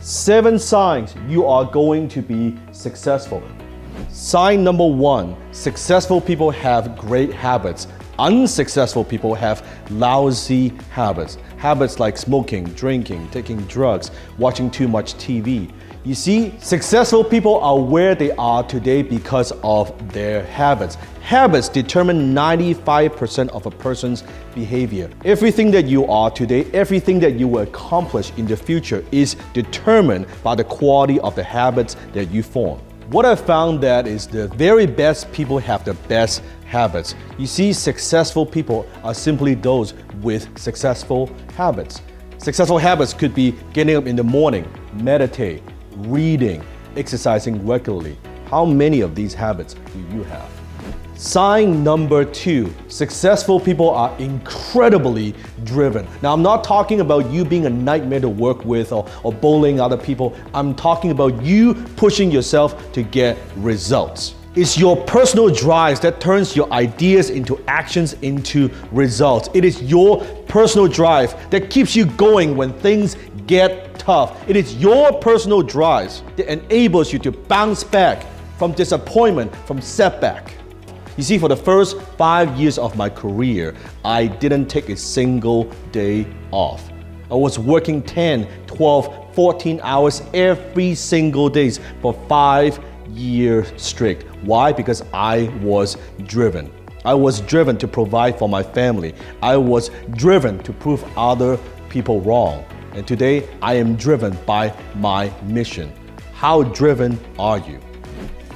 7 signs you are going to be successful. Sign number 1, successful people have great habits. Unsuccessful people have lousy habits. Habits like smoking, drinking, taking drugs, watching too much TV. You see, successful people are where they are today because of their habits. Habits determine 95% of a person's behavior. Everything that you are today, everything that you will accomplish in the future is determined by the quality of the habits that you form. What I found that is the very best people have the best habits. You see, successful people are simply those with successful habits. Successful habits could be getting up in the morning, meditate, reading, exercising regularly. How many of these habits do you have? Sign number 2, successful people are incredibly driven. Now, I'm not talking about you being a nightmare to work with or bullying other people. I'm talking about you pushing yourself to get results. It's your personal drive that turns your ideas into actions, into results. It is your personal drive that keeps you going when things get tough. It is your personal drive that enables you to bounce back from disappointment, from setback. You see, for the first 5 years of my career, I didn't take a single day off. I was working 10, 12, 14 hours every single day for 5 years straight. Why? Because I was driven. I was driven to provide for my family. I was driven to prove other people wrong. And today, I am driven by my mission. How driven are you?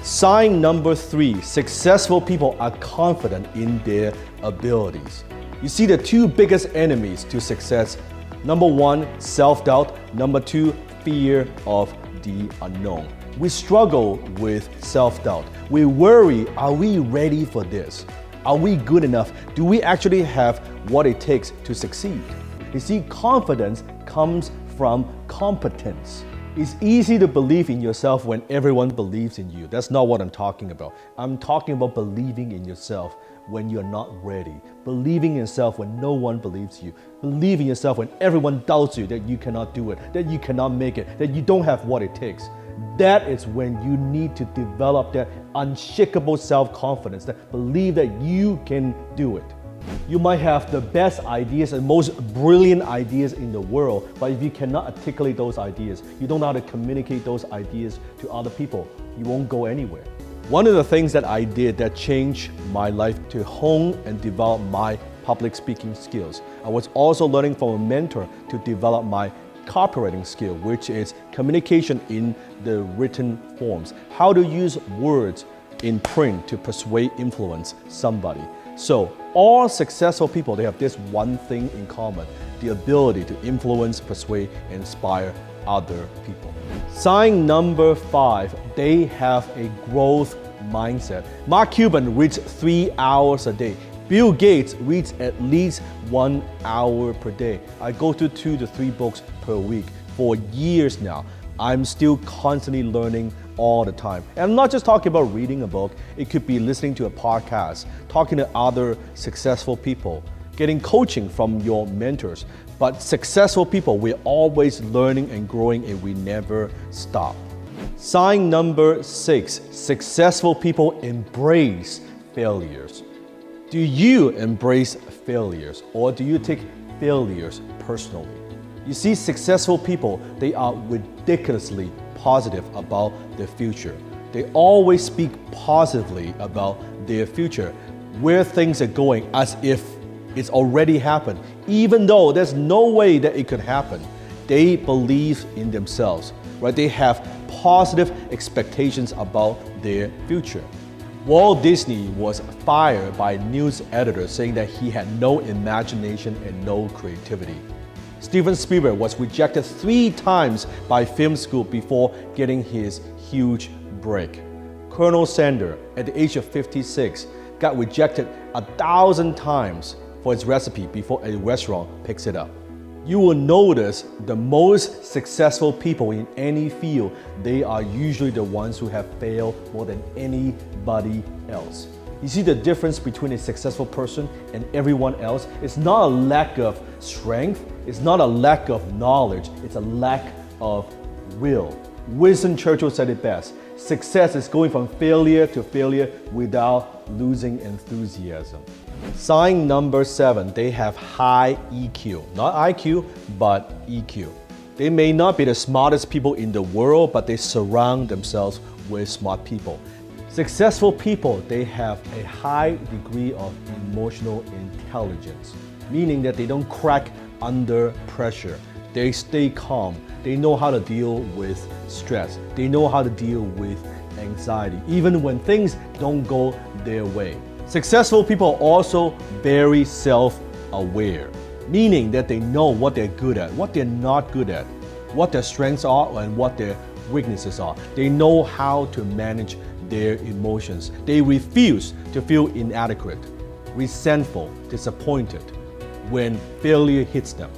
Sign number 3, successful people are confident in their abilities. You see, the 2 biggest enemies to success, number 1, self-doubt, number 2, fear of the unknown. We struggle with self-doubt. We worry, are we ready for this? Are we good enough? Do we actually have what it takes to succeed? You see, confidence comes from competence. It's easy to believe in yourself when everyone believes in you. That's not what I'm talking about. I'm talking about believing in yourself when you're not ready. Believing in yourself when no one believes you. Believing in yourself when everyone doubts you that you cannot do it, that you cannot make it, that you don't have what it takes. That is when you need to develop that unshakable self-confidence, that believe that you can do it. You might have the best ideas and most brilliant ideas in the world, but if you cannot articulate those ideas, you don't know how to communicate those ideas to other people, you won't go anywhere. One of the things that I did that changed my life to hone and develop my public speaking skills. I was also learning from a mentor to develop my copywriting skill, which is communication in the written forms. How to use words in print to persuade, influence somebody. So all successful people, they have this one thing in common, the ability to influence, persuade, and inspire other people. Sign number 5, they have a growth mindset. Mark Cuban reads 3 hours a day. Bill Gates reads at least 1 hour per day. I go through 2 to 3 books per week for years now. I'm still constantly learning all the time. And I'm not just talking about reading a book. It could be listening to a podcast, talking to other successful people, getting coaching from your mentors. But successful people, we're always learning and growing and we never stop. Sign number 6, successful people embrace failures. Do you embrace failures or do you take failures personally? You see, successful people, they are ridiculously positive about their future. They always speak positively about their future, where things are going, as if it's already happened. Even though there's no way that it could happen, they believe in themselves, right? They have positive expectations about their future. Walt Disney was fired by news editors saying that he had no imagination and no creativity. Steven Spielberg was rejected 3 times by film school before getting his huge break. Colonel Sanders, at the age of 56, got rejected 1,000 times for his recipe before a restaurant picks it up. You will notice the most successful people in any field, they are usually the ones who have failed more than anybody else. You see the difference between a successful person and everyone else? It's not a lack of strength, it's not a lack of knowledge, it's a lack of will. Winston Churchill said it best. Success is going from failure to failure without losing enthusiasm. Sign number 7, they have high EQ. Not IQ, but EQ. They may not be the smartest people in the world, but they surround themselves with smart people. Successful people, they have a high degree of emotional intelligence, meaning that they don't crack under pressure. They stay calm. They know how to deal with stress. They know how to deal with anxiety, even when things don't go their way. Successful people are also very self-aware, meaning that they know what they're good at, what they're not good at, what their strengths are and what their weaknesses are. They know how to manage their emotions. They refuse to feel inadequate, resentful, disappointed when failure hits them.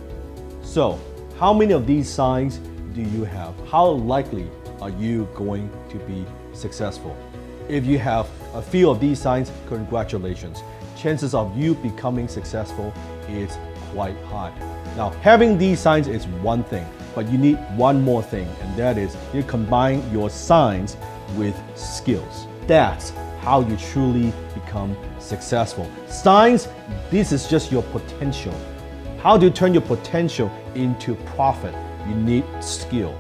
So, how many of these signs do you have? How likely are you going to be successful? If you have a few of these signs, congratulations. Chances of you becoming successful is quite high. Now, having these signs is one thing, but you need one more thing, and that is you combine your signs with skills. That's how you truly become successful. Signs, this is just your potential. How do you turn your potential into profit? You need skill.